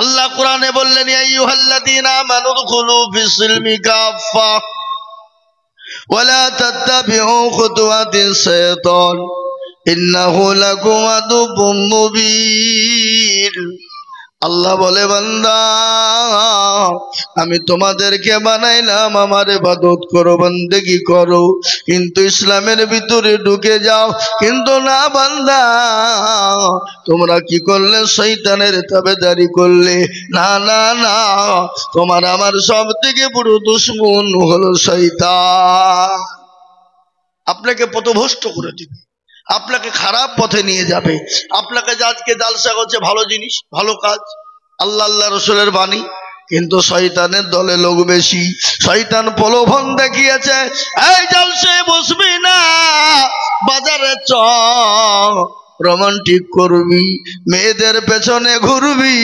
আল্লাহ কোরআনে বললেন ইয়া আইয়ুহাল্লাযীনা আমানু দুখুলু ফিস-সিলমি কাফা ওয়া লা তাত্তাবিউ খুতুওয়াতিস শাইতান ইন্নাহু লাকুম আদুব্বুম মুবিন। আল্লাহ বলে বান্দা আমি তোমাদেরকে বানাইলাম আমার ইবাদত করো, বন্দেগি করো, কিন্তু ইসলামের ভিতরে ঢুকে যাও। কিন্তু না বান্দা, তোমরা কি করলে? শয়তানের তাবেদারি করলে। না না না, তোমার আমার সব থেকে বড় দুশমন হলো শয়তান। আপনাকে পথভ্রষ্ট করে দিবে, আপনাকে খারাপ পথে নিয়ে যাবে। আপনাকে আজকে জালসা করছে ভালো জিনিস, ভালো কাজ, আল্লাহ আল্লাহ রসুলের বাণী, কিন্তু শয়তানের দলে লোক বেশি। শয়তান প্রলোভন দেখিয়েছে, এই জালসায় বসবি না, বাজারে চ, রোমান্টিক করবি, মেয়েদের পেছনে ঘুরবি,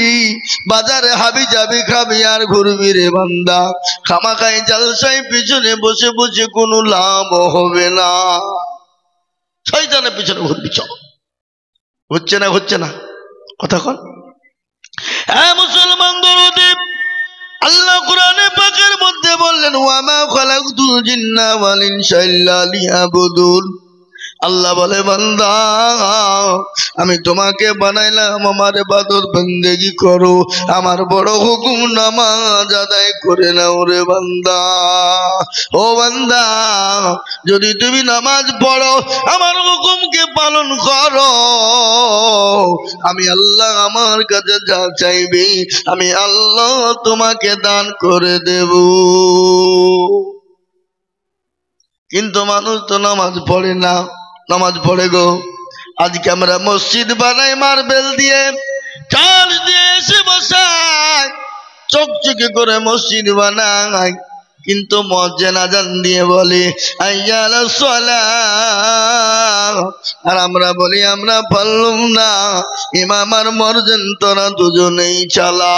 বাজারে হাবি যাবি খাবি আর ঘুরবি রে বান্দা। খামাখাই জালসায় পিছনে বসে বসে কোনো লাভ হবে না, শয়তানের পিছনে ঘুরবি। চল, হচ্ছে না হচ্ছে না কথা কন। হ্যাঁ মুসলমান দরদি, আল্লাহ কোরআনে পাকের মধ্যে বললেন ওয়া মা খালাকতুল জিন্না ওয়াল ইনসা ইল্লা লিয়াবুদুন। আল্লাহ বলে বান্দা আমি তোমাকে বানাইলাম আমার ইবাদত বন্দেগি করো, আমার বড় হুকুম নামাজ আদায় করে নাও রে বান্দা। ও বান্দা, যদি তুমি নামাজ পড়ো, আমার হুকুমকে পালন করো, আমি আল্লাহ আমার কাছে যা চাইবে আমি আল্লাহ তোমাকে দান করে দেব। কিন্তু মানুষ তো নামাজ পড়ে না। নামাজ পড়ে গো, আজকে আমরা মসজিদ বানাই মার্বেল দিয়ে, চাল দিয়ে এসে বসাই, চকচকে করে মসজিদ বানাই, কিন্তু মুয়াজ্জিন আযান দিয়ে বলে হাইয়া আলাস সালাহ, আর আমরা বলি আমরা পারলাম না, ইমাম আর মুয়াজ্জিন তোরা দুজনেই চালা।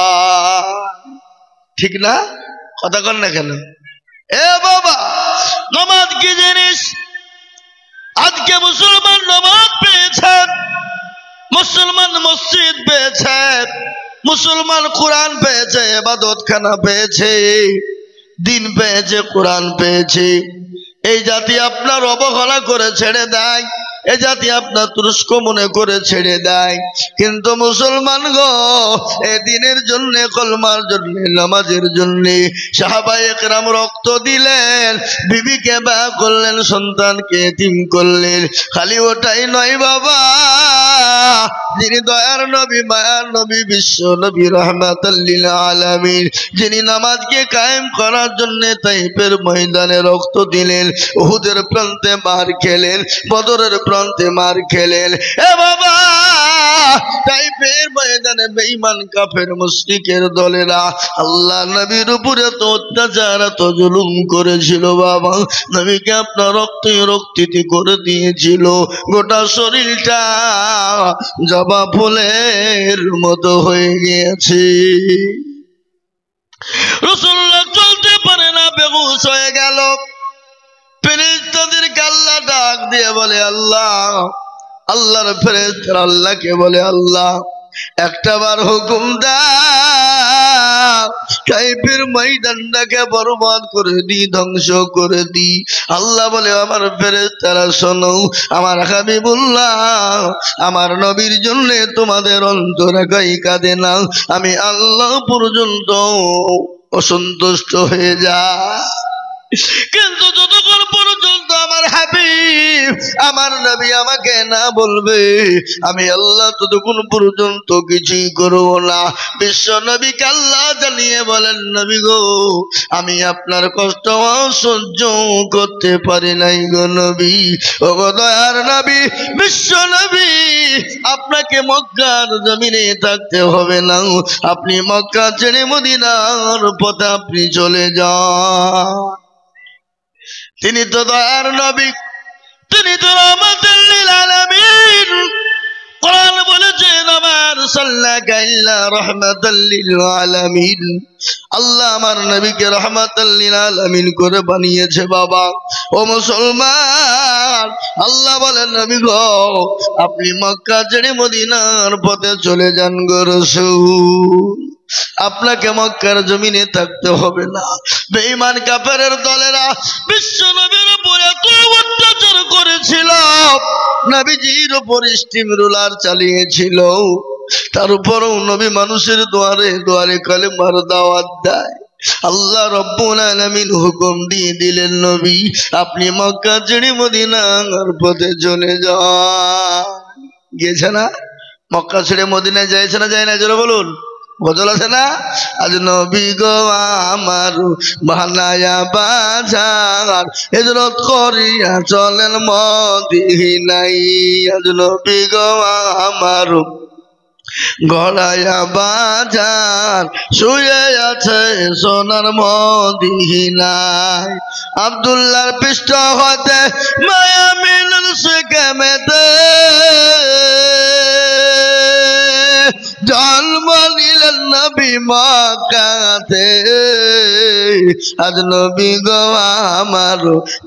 ঠিক না? কথা কন না কেন? এ বাবা, নামাজ কি জিনিস? আজকে মুসলমান নামাজ পেয়েছে, মুসলমান মসজিদ পেয়েছে, মুসলমান কোরআন পেয়েছে, ইবাদতখানা পেয়েছে, দিন পেয়েছে, কোরআন পেয়েছে। এই জাতি আপনার অবহেলা করে ছেড়ে দেয়, এই জাতি আপনার তুরস্ক মনে করে ছেড়ে দেয়। কিন্তু মুসলমান গো, এই দিনের জন্য, কলমার জন্য, নামাজের জন্য সাহাবায়ে কেরাম রক্ত দিলেন, বিবিকে বিয়ে করলেন, সন্তানকে এতিম করলেন। খালি ওটাই নয় বাবা, যিনি দয়ার নবী, মায়ার নবী, বিশ্ব নবী, রাহমাতাল লিল আলামিন, যিনি নামাজকে কায়েম করার জন্য তাইফের ময়দানে রক্ত দিলেন, উহুদের প্রান্তে মার খেলেন, বদরের প্রান্তে মার খেলেন। এ বাবা, তাইফের ময়দানে বেঈমান কাফের মুশরিকের দলেরা আল্লাহ নবীর উপরে তো অত্যাচার, তো জুলুম করেছিল বাবা। নবীকে আপনার রক্তাক্ত করে দিয়েছিল, গোটা শরীরটা জবা ফুলের মতো হয়ে গিয়েছে। রাসূলুল্লাহ চলতে পারে না, বেহুশ হয়ে গেল। ফেরেশতাদেরকে আল্লাহ ডাক দিয়ে বলে আল্লাহ, আল্লাহর ফেরেশতারা আল্লাহকে বলে আল্লাহ একটা বার হুকুম দাও, তাইফের ময়দানটাকে বরবাদ করে দি, ধ্বংস করে দি। আল্লাহ বলে আমার ফেরেশতারা শোনো, আমার হাবিবুল্লাহ আমার নবীর জন্য তোমাদের অন্তরাকাই কাঁদে না, আমি আল্লাহ পর্যন্ত অসন্তুষ্ট হয়ে যায়। কিন্তু যতক্ষণ পর্যন্ত আমার হাবিব, আমার নবী আমাকে না বলবে, আমি আল্লাহ ততক্ষণ পর্যন্ত কিছুই করব না। বিশ্ব নবীকে আল্লাহ জানিয়ে বলেন নবী গো, আমি আপনার কষ্ট সহ্য করতে পারি নাই গো নবী। ও গো দয়ার নবী, বিশ্ব নবী, আপনাকে মক্কার জমিনে থাকতে হবে না, আপনি মক্কা ছেড়ে মদিনার পথে আপনি চলে যান। তিনি তো দয়ার নবী, তিনি তো রাহমাতুল লিল আলামিন। কোরআন বলেছে ওমা আরসালনাকা ইল্লা রাহমাতাল লিল আলামিন। আল্লাহ আমার নবীকে রাহমাতাল লিল আলামিন করে বানিয়েছে বাবা। ও মুসলমান, আল্লাহ বলেন নবী গো, আপনি মক্কা ছেড়ে মদিনার পথে চলে যান গো রাসূল। আপনাকে মক্কার জমিনে থাকতে হবে না। বেঈমান কাফেরের দলেরা বিশ্ব নবীর উপর এত অত্যাচার করেছিল, নবীজির উপর স্টিম রোলার চালিয়েছিল, তার উপরও নবী মানুষের দুয়ারে দুয়ারে কালেমার দাওয়াত দেয়। আল্লাহ রব্বুল আলামিন হুকুম দিয়ে দিলেন, নবী আপনি মক্কা ছেড়ে মদিনার পথে চলে যান। গিয়েছে না? মক্কা ছেড়ে মদিনায় যাইছে না যায় না? জোরে বলুন। গজল আছে না? আজ নবী গো আমার বানায়া বাজার হিজরত করিয়া চলেন মদিনায়। আজ নবী গো আমার গড়ায়া বাজার শুয়ে আছে সোনার মদিনায়। আব্দুল্লাহর পৃষ্ঠ হতে মায়া মিলন সেকেমেতে জন্ম নিলেন নবী মক্কাতে। আজ নবী গো আমার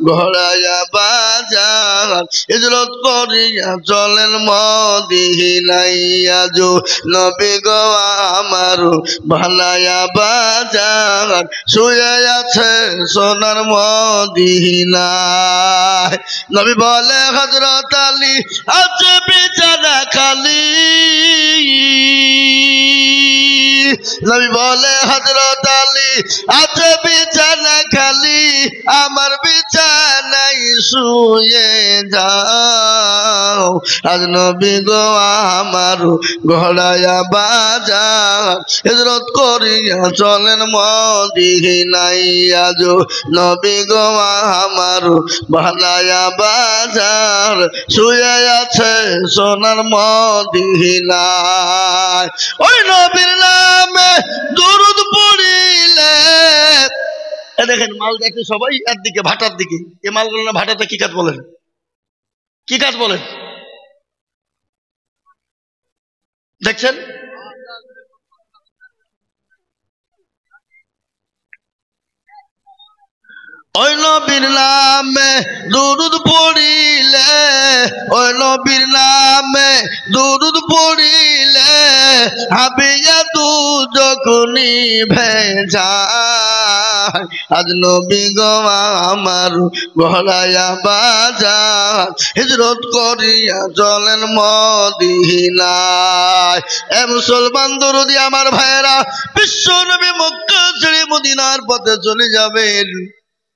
ঘোড়ায়া বাজার হিজরত করিয়া চলেন মদিনায়। আজ নবী গো আমার ভালায়া বাজার শুয়ে আছে সোনার মদিনায়। নবী বলে হযরত আলী আছে বিছানা খালি। নবী বলে হযরত আলী আছে বিছানা খালি, আমার বিছানায় শুয়ে যাও। আজ নবী গো আমার ঘোড়ায়া বাজার হিজরত করিয়া চলেন মদিনায়। আজ নবী গো আমার ভালায়া বাজার শুয়ে আছে সোনার মদিনায়। ওই নবীর নামে দরুদ পড়িলে, দেখেন মাল দেখে সবাই একদিকে ভাটার দিকে, এ মালগুলো না ভাটাতে কি কাজ বলেন? কি কাজ বলেন দেখছেন? ওই নবীর নামে দুরুদ পড়িলে, ওই নবীর নামে দুরুদ পড়িলে হাবিয়া দু যখনই ভেজায়। আজ নবী গো আমার ঘোড়ায়া বাজার হিজরত করিয়া চলেন মদিনায়। এ মুসলমান দরদি আমার ভাইয়েরা, বিশ্ব নবী মক্কা ছেড়ে মদিনার পথে চলে যাবেন।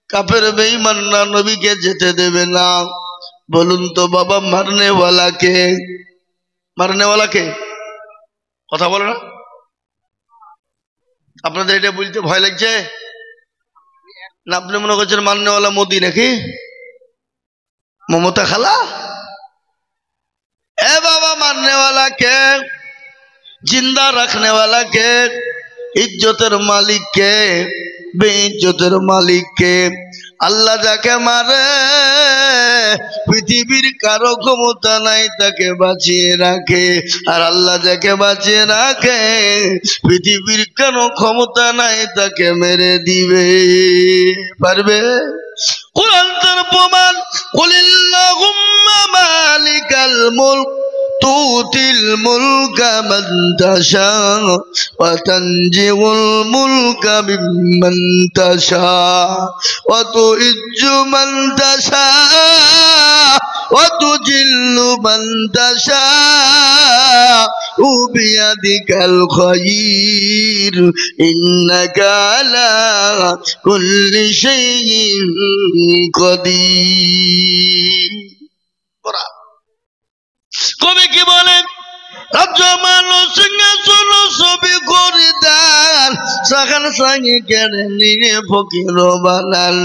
কাফের বেঈমান না নবীকে যেতে দেবে না। বলুন তো বাবা, মারনেওয়ালা কে? মারনেওয়ালা কে? কথা বলো না? আপনাদের এটা বলতে ভয় লাগছে না? আপনি মনে করছেন মারনেওয়ালা মোদি নাকি মমতা খালা? এ বাবা, মারনেওয়ালা কে? জিন্দা রাখনেওয়ালা কে? ইজ্জতের মালিক কে? বেইজ্জতের মালিক কে? আল্লাহ যাকে মারে পৃথিবীর কারো ক্ষমতা নাই তাকে বাঁচিয়ে রাখে, আর আল্লাহ যাকে বাঁচিয়ে রাখে পৃথিবীর কারো ক্ষমতা নাই তাকে মেরে দিবে। পারবে? কুরআন তার প্রমাণ, কুলিল্লাহুম্মা মালিকাল মুলক তুতিল মুলকা মান তাশা ওয়া তানজিউল মুলকা মিম্মান তাশা ওয়া তুইজ্জু মান তাশা ওয়া তুজিল্লু মান তাশা বিয়াদিকাল খায়র ইন্নাকা আলা কুল্লি শাইইন কাদির। কবি কি বলেন? রাজ্য মানুষ সিংহাসন ছবি করে দেন, সাখান সাঙ্গে কেড়ে নিয়ে ফকির বানান,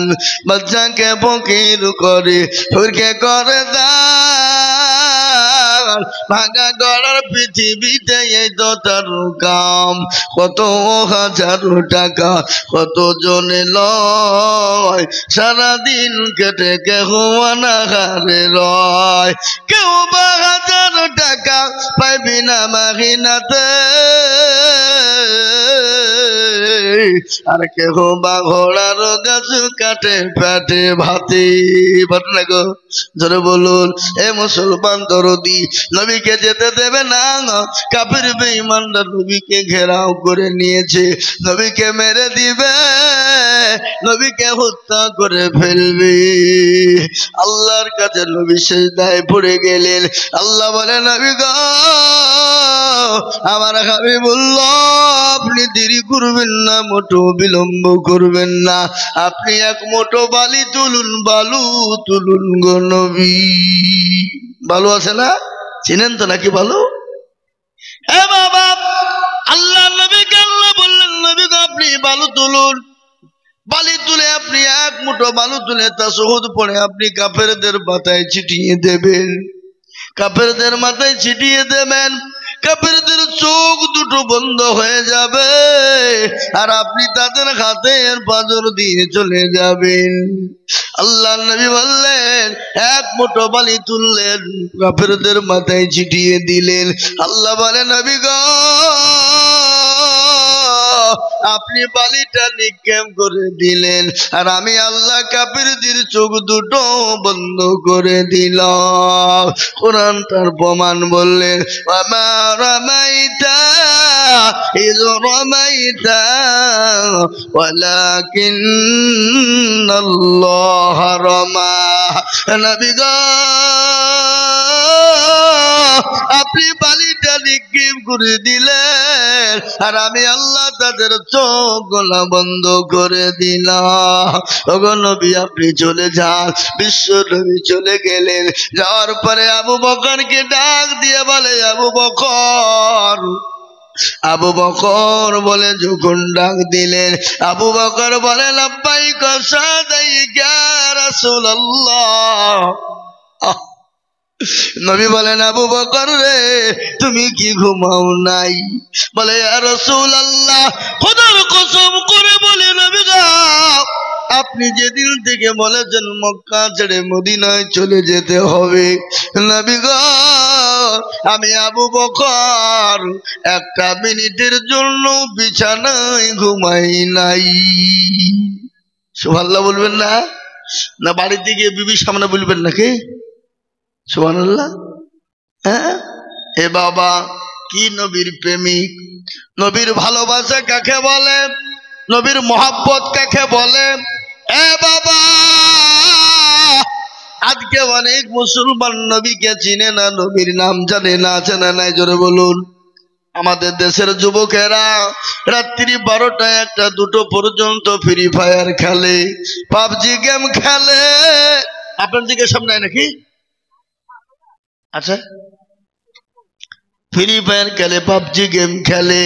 বাচ্চাকে ফকির করে ফকিরকে করে দেন। ভাঙা গড়ার পৃথিবীতে এই তো তার কাম, কত হাজার টাকা কত জনে লয়, সারাদিন কেটে কেহ অনাহারে রয়। কেউ বা হাজার টাকা পাইবি না মাহিনাতে, আর কেহ বা ঘোড়ার গাছ কাটে পেটে ভাতে। ঘটনা গো জোরে বলুন। এ মুসলমান দরদি, নবীকে যেতে দেবে না। কাফির বেঈমানরা নবীকে ঘেরাও করে নিয়েছে, নবীকে মেরে দিবে, নবীকে হত্যা করে ফেলবে। আল্লাহর কাছে নবী সিজদায় পড়ে গেলেন। আল্লাহ বলে, নবী গো, আমার হাবিবুল্লাহ, আপনি দেরি করবেন না, মোটো বিলম্ব করবেন না, আপনি এক মুঠো বালি তুলুন, বালু তুলুন গো নবী। বালু আছে না, চিনেন তো নাকি বালু? হে বাবা, আল্লাহ নবীকে আল্লাহ বললেন, নবী গো, আপনি বালু তুলুন। বালি তুলে আপনি এক মুঠো বালু তুলে তাশাহুদ পড়ে আপনি কাফেরদের মাথায় ছিটিয়ে দেবেন, কাফেরদের মাথায় ছিটিয়ে দেবেন। কাফেরদের চোখ দুটো বন্ধ হয়ে যাবে, আর আপনি তাদের হাতের পাঁজর দিয়ে চলে যাবেন। আল্লাহ নবী বললেন, এক মুঠো বালি তুললেন, কাফেরদের মাথায় ছিটিয়ে দিলেন। আল্লাহ বলে, নবী গো, আপনি বালিটা নিক্ষেপ করে দিলেন, আর আমি আল্লাহ কাফিরদের চোখ দুটো বন্ধ করে দিলাম। কোরআন তার প্রমাণ বললেন, ওয়ামা রামাইতা ইয রামাইতা ওয়ালাকিন্নাল্লাহ রামা। নবী গো, আপনি বালিটা নিক্ষেপ করে দিলেন, আর আমি আল্লাহ তাদের চোখ গোলা বন্ধ করে দিলাম। ওগো নবী, আপনি চলে যান। বিশ্ব নবী চলে গেলেন। যাওয়ার পরে আবু বকরকে ডাক দিয়ে বলে, আবু বকর, আবু বকর বলে যখন ডাক দিলেন, আবু বকর বলে, লাব্বাইক সাদাইক ইয়া রাসূলুল্লাহ। নবী বলেন, আবু বকর রে, তুমি কি ঘুমাও নাই? বলে, ইয়া রাসূলুল্লাহ, খোদার কসম করে বলে, নবী গো, আপনি যেদিন থেকে বলেছেন মক্কা ছেড়ে মদিনায় চলে যেতে হবে, নবী গো, আমি আবু বকর একটা মিনিটের জন্য বিছানায় ঘুমাই নাই। সুবহানাল্লাহ বলবেন না? না বাড়িতে গিয়ে বিবির সামনে বলবেন নাকি? সুবহানাল্লাহ। হ্যাঁ, এ বাবা, কি নবীর প্রেমিক, নবীর ভালোবাসা কাকে বলে, নবীর মহব্বত কাকে বলে? এ বাবা, আজকে অনেক মুসলমান নবীকে চিনে না, নবীর নাম জানে না। আছে না নাই? জোরে বলুন। আমাদের দেশের যুবকেরা রাত্রি 12টা 1টা 2টো পর্যন্ত ফ্রি ফায়ার খেলে, পাবজি গেম খেলে। আপনার দিকে সামনে নাকি? আচ্ছা, ফ্রি ফায়ার খেলে, পাবজি গেম খেলে,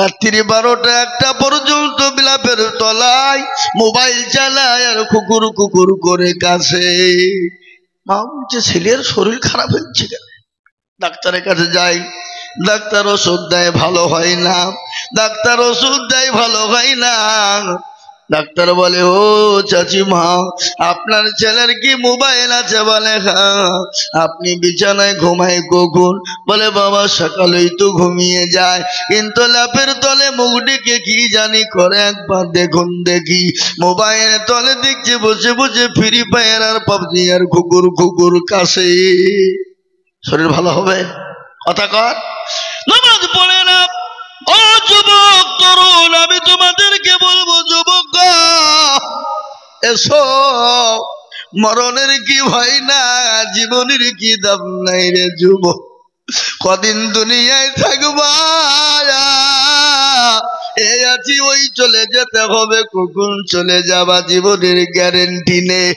রাত্রি 12টা 1টা পর্যন্ত বিলাপের তলায় মোবাইল চালায় আর কুকুর কুকুর করে কাছে। মা বলছে, ছেলের শরীর খারাপ হচ্ছে কেন? ডাক্তারের কাছে যাই, ডাক্তার ওষুধ দেয়, ভালো হয় না। ডাক্তার ওষুধ দেয়, ভালো হয় না। ডাক্তার বলে, ও চাচিমা, আপনার ছেলের কি মোবাইল আছে? বলে, হ্যাঁ। আপনি বিছানায় ঘুমায় কখন? বলে, বাবা সকালেই তো ঘুমিয়ে যায়, কিন্তু ল্যাপের তলে মুখ ডেকে কি জানি করে, একবার দেখুন দেখি। মোবাইলের তলে দেখছে বসে বসে ফ্রি ফায়ার আর পাবজি আর কুকুর কুকুর কাছে। শরীর ভালো হবে? কথা কর। নামাজ পড়ে না। ও যুবক তরুণ, আমি তোমাদেরকে বলবো, যুবক এসো, মরণের কি ভয় না, জীবনের কি দাম নাই রে যুবক। কদিন দুনিয়ায় থাকবা, এই আছি, ওই চলে যেতে হবে। কখন চলে যাবা জীবনের গ্যারেন্টি নেই।